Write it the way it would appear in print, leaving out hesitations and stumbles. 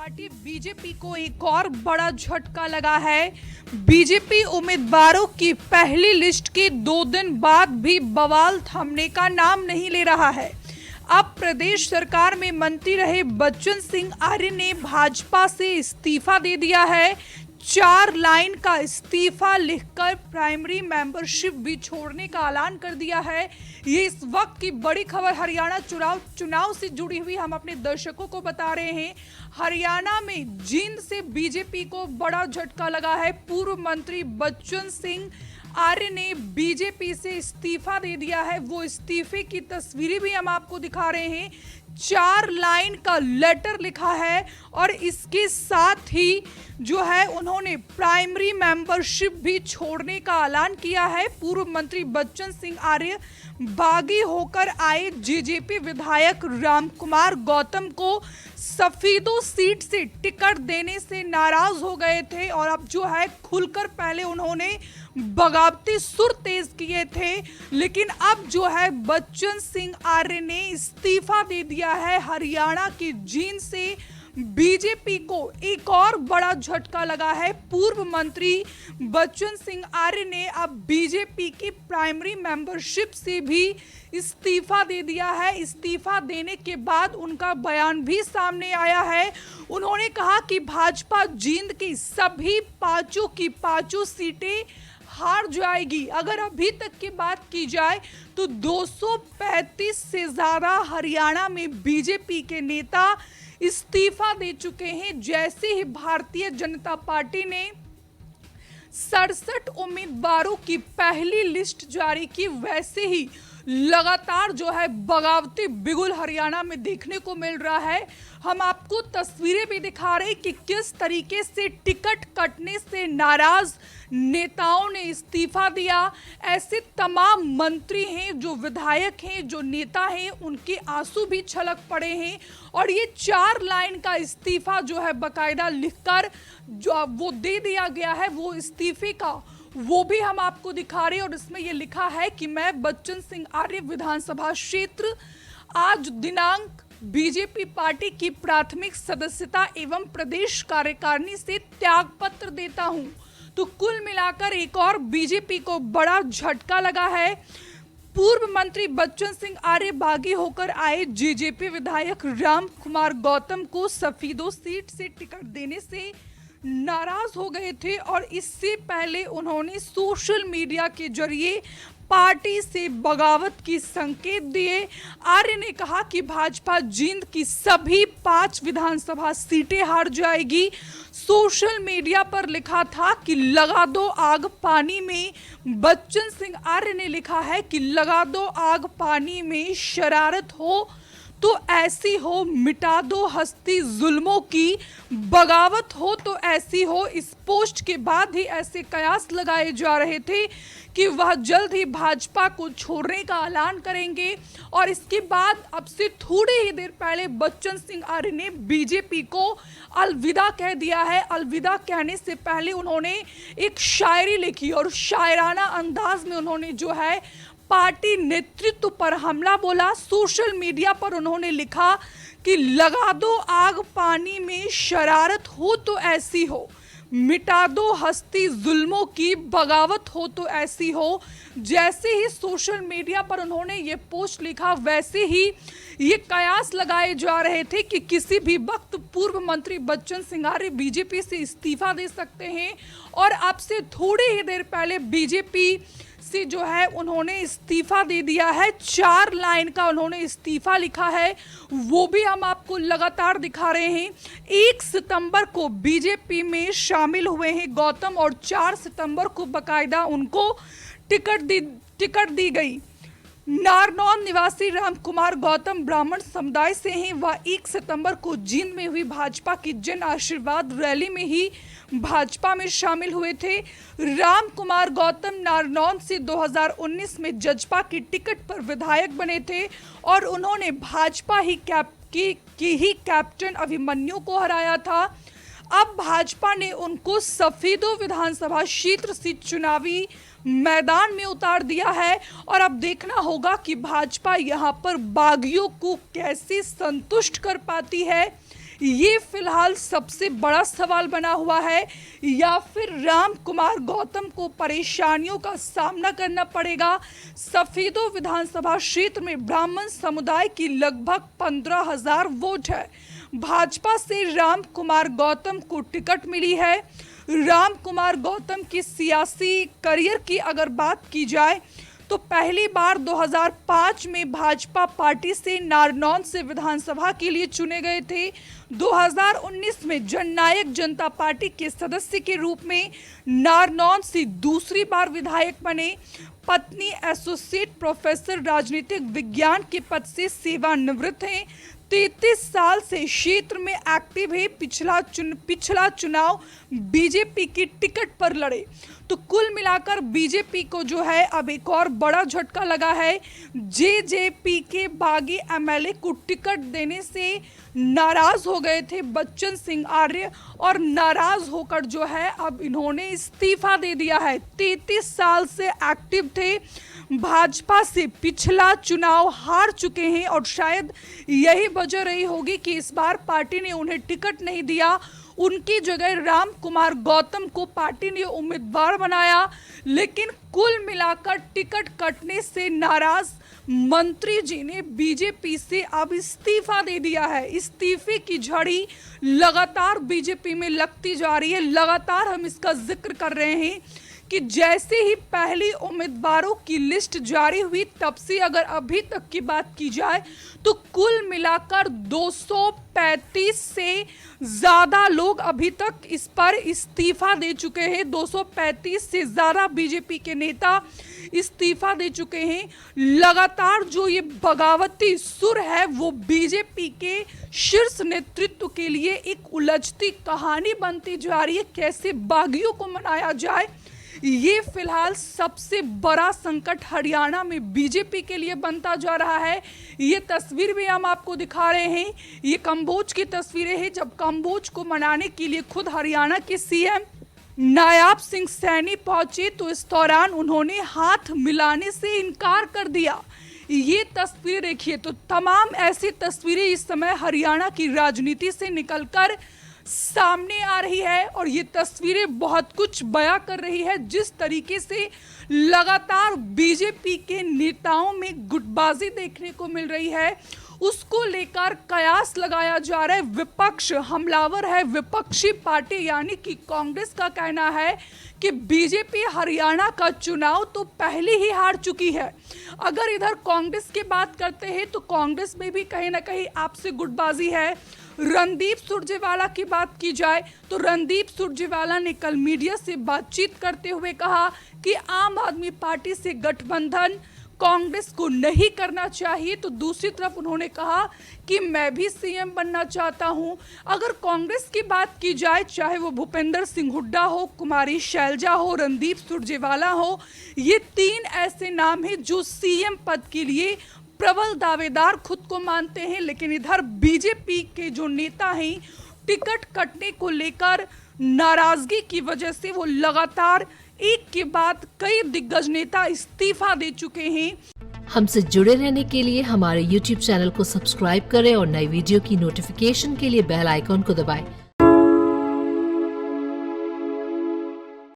Party BJP को एक और बड़ा झटका लगा है। बीजेपी उम्मीदवारों की पहली लिस्ट के 2 दिन बाद भी बवाल थमने का नाम नहीं ले रहा है। अब प्रदेश सरकार में मंत्री रहे बच्चन सिंह आर्य ने भाजपा से इस्तीफा दे दिया है। 4 लाइन का इस्तीफा लिखकर प्राइमरी मेंबरशिप भी छोड़ने का ऐलान कर दिया है। ये इस वक्त की बड़ी खबर हरियाणा चुनाव से जुड़ी हुई हम अपने दर्शकों को बता रहे हैं। हरियाणा में जींद से बीजेपी को बड़ा झटका लगा है। पूर्व मंत्री बच्चन सिंह आर्य ने बीजेपी से इस्तीफा दे दिया है। वो इस्तीफे की तस्वीरें भी हम आपको दिखा रहे हैं। 4 लाइन का लेटर लिखा है और इसके साथ ही जो है उन्होंने प्राइमरी मेंबरशिप भी छोड़ने का ऐलान किया है। पूर्व मंत्री बच्चन सिंह आर्य बागी होकर आए जेजेपी विधायक रामकुमार गौतम को सफीदो सीट से टिकट देने से नाराज हो गए थे और अब जो है खुलकर पहले उन्होंने बगावती सुर तेज किए थे, लेकिन अब जो है बच्चन सिंह आर्य ने इस्तीफा दे दिया है। हरियाणा की जींद से बीजेपी को एक और बड़ा झटका लगा है। पूर्व मंत्री बच्चन सिंह आर्य ने अब बीजेपी की प्राइमरी मेंबरशिप से भी इस्तीफा दे दिया है। इस्तीफा देने के बाद उनका बयान भी सामने आया है। उन्होंने कहा कि भाजपा जींद की सभी पांचों की पांचों सीटें हार जाएगी। अगर अभी तक की बात की जाए तो 235 से ज्यादा हरियाणा में बीजेपी के नेता इस्तीफा दे चुके हैं। जैसे ही भारतीय जनता पार्टी ने 67 उम्मीदवारों की पहली लिस्ट जारी की, वैसे ही लगातार जो है बगावती बिगुल हरियाणा में देखने को मिल रहा है। हम आपको तस्वीरें भी दिखा रहे कि किस तरीके से टिकट कटने से नाराज नेताओं ने इस्तीफा दिया। ऐसे तमाम मंत्री हैं, जो विधायक हैं, जो नेता हैं, उनके आंसू भी छलक पड़े हैं और ये 4 लाइन का इस्तीफा जो है बाकायदा लिखकर जो वो दे दिया गया है, वो इस्तीफे का वो भी हम आपको दिखा रहे हैं। और इसमें ये लिखा है कि मैं बच्चन सिंह आर्य विधानसभा क्षेत्र आज दिनांक बीजेपी पार्टी की प्राथमिक सदस्यता एवं प्रदेश कार्यकारिणी से त्यागपत्र देता हूं। तो कुल मिलाकर एक और बीजेपी को बड़ा झटका लगा है। पूर्व मंत्री बच्चन सिंह आर्य बागी होकर आए जेजेपी विधायक रामकुमार गौतम को सफीदो सीट से टिकट देने से नाराज हो गए थे और इससे पहले उन्होंने सोशल मीडिया के जरिए पार्टी से बगावत की संकेत दिए। आर्य ने कहा कि भाजपा जींद की सभी 5 विधानसभा सीटें हार जाएगी। सोशल मीडिया पर लिखा था कि लगा दो आग पानी में। बच्चन सिंह आर्य ने लिखा है कि लगा दो आग पानी में, शरारत हो तो ऐसी हो, मिटा दो हस्ती जुल्मों की, बगावत हो तो ऐसी हो। इस पोस्ट के बाद ही ऐसे कयास लगाए जा रहे थे कि वह जल्द ही भाजपा को छोड़ने का ऐलान करेंगे। और इसके बाद अब से थोड़ी ही देर पहले बच्चन सिंह आर्य ने बीजेपी को अलविदा कह दिया है। अलविदा कहने से पहले उन्होंने एक शायरी लिखी और शायराना अंदाज में उन्होंने जो है पार्टी नेतृत्व पर हमला बोला। सोशल मीडिया पर उन्होंने लिखा कि लगा दो आग पानी में, शरारत हो तो ऐसी हो, मिटा दो हस्ती जुल्मों की, बगावत हो तो ऐसी हो। जैसे ही सोशल मीडिया पर उन्होंने ये पोस्ट लिखा, वैसे ही ये कयास लगाए जा रहे थे कि किसी भी वक्त पूर्व मंत्री बच्चन सिंह आर्य बीजेपी से इस्तीफा दे सकते हैं। और अब से थोड़ी ही देर पहले बीजेपी से जो है उन्होंने इस्तीफा दे दिया है। 4 लाइन का उन्होंने इस्तीफा लिखा है, वो भी हम आपको लगातार दिखा रहे हैं। 1 सितंबर को बीजेपी में शामिल हुए हैं गौतम और 4 सितंबर को बाकायदा उनको टिकट दी गई। नारनौल निवासी रामकुमार गौतम ब्राह्मण समुदाय से हैं। वह 1 सितंबर को जींद में हुई भाजपा की जन आशीर्वाद रैली में ही भाजपा में शामिल हुए थे। रामकुमार गौतम नारनौल से 2019 में जजपा की टिकट पर विधायक बने थे और उन्होंने भाजपा ही कैप्टन अभिमन्यु को हराया था। अब भाजपा ने उनको सफीदो विधानसभा क्षेत्र से चुनावी मैदान में उतार दिया है और अब देखना होगा कि भाजपा यहां पर बागियों को कैसे संतुष्ट कर पाती है। ये फिलहाल सबसे बड़ा सवाल बना हुआ है, या फिर राम कुमार गौतम को परेशानियों का सामना करना पड़ेगा। सफेदो विधानसभा क्षेत्र में ब्राह्मण समुदाय की लगभग 15,000 वोट है। भाजपा से राम कुमार गौतम को टिकट मिली है। राम कुमार गौतम की सियासी करियर की अगर बात की जाए तो पहली बार 2005 में भाजपा पार्टी से नारनौल से विधानसभा के लिए चुने गए थे। 2019 में जननायक जनता पार्टी के सदस्य के रूप में नारनौल से दूसरी बार विधायक बने। पत्नी एसोसिएट प्रोफेसर राजनीतिक विज्ञान के पद से सेवानिवृत्त हैं। 33 साल से क्षेत्र में एक्टिव है। पिछला चुनाव बीजेपी की टिकट पर लड़े। तो कुल मिलाकर बीजेपी को जो है अब एक और बड़ा झटका लगा है। जेजेपी के बागी एमएलए को टिकट देने से नाराज हो गए थे बच्चन सिंह आर्य, और नाराज होकर जो है अब इन्होंने इस्तीफा दे दिया है। 33 साल से एक्टिव थे, भाजपा से पिछला चुनाव हार चुके हैं और शायद यही वजह रही होगी कि इस बार पार्टी ने उन्हें टिकट नहीं दिया। उनकी जगह राम कुमार गौतम को पार्टी ने उम्मीदवार बनाया, लेकिन कुल मिलाकर टिकट कटने से नाराज मंत्री जी ने बीजेपी से अब इस्तीफा दे दिया है। इस्तीफे की झड़ी लगातार बीजेपी में लगती जा रही है। लगातार हम इसका जिक्र कर रहे हैं कि जैसे ही पहली उम्मीदवारों की लिस्ट जारी हुई तब से अगर अभी तक की बात की जाए तो कुल मिलाकर 235 से ज़्यादा लोग अभी तक इस पर इस्तीफा दे चुके हैं। 235 से ज़्यादा बीजेपी के नेता इस्तीफा दे चुके हैं। लगातार जो ये बगावती सुर है वो बीजेपी के शीर्ष नेतृत्व के लिए एक उलझती कहानी बनती जा रही है। कैसे बागियों को मनाया जाए, ये फिलहाल सबसे बड़ा संकट हरियाणा में बीजेपी के लिए बनता जा रहा है। ये तस्वीर भी हम आपको दिखा रहे हैं। ये कंबोज की तस्वीरें हैं जब कंबोज को मनाने के लिए खुद हरियाणा के सीएम नायाब सिंह सैनी पहुंचे तो इस दौरान उन्होंने हाथ मिलाने से इनकार कर दिया। ये तस्वीर देखिए। तो तमाम ऐसी तस्वीरें इस समय हरियाणा की राजनीति से निकलकर सामने आ रही है और ये तस्वीरें बहुत कुछ बयां कर रही है। जिस तरीके से लगातार बीजेपी के नेताओं में गुटबाजी देखने को मिल रही है, उसको लेकर कयास लगाया जा रहा है। विपक्ष हमलावर है। विपक्षी पार्टी यानी कि कांग्रेस का कहना है कि बीजेपी हरियाणा का चुनाव तो पहले ही हार चुकी है। अगर इधर कांग्रेस की बात करते हैं तो कांग्रेस में भी कहीं ना कहीं आपसे गुटबाजी है। रणदीप सुरजेवाला की बात की जाए तो रणदीप सुरजेवाला ने कल मीडिया से बातचीत करते हुए कहा कि आम आदमी पार्टी से गठबंधन कांग्रेस को नहीं करना चाहिए। तो दूसरी तरफ उन्होंने कहा कि मैं भी सीएम बनना चाहता हूं। अगर कांग्रेस की बात की जाए, चाहे वो भूपेंद्र सिंह हुड्डा हो, कुमारी शैलजा हो, रणदीप सुरजेवाला हो, ये 3 ऐसे नाम हैं जो सीएम पद के लिए प्रबल दावेदार खुद को मानते हैं। लेकिन इधर बीजेपी के जो नेता हैं, टिकट कटने को लेकर नाराजगी की वजह से वो लगातार एक के बाद कई दिग्गज नेता इस्तीफा दे चुके हैं। हमसे जुड़े रहने के लिए हमारे YouTube चैनल को सब्सक्राइब करें और नई वीडियो की नोटिफिकेशन के लिए बेल आइकॉन को दबाएं।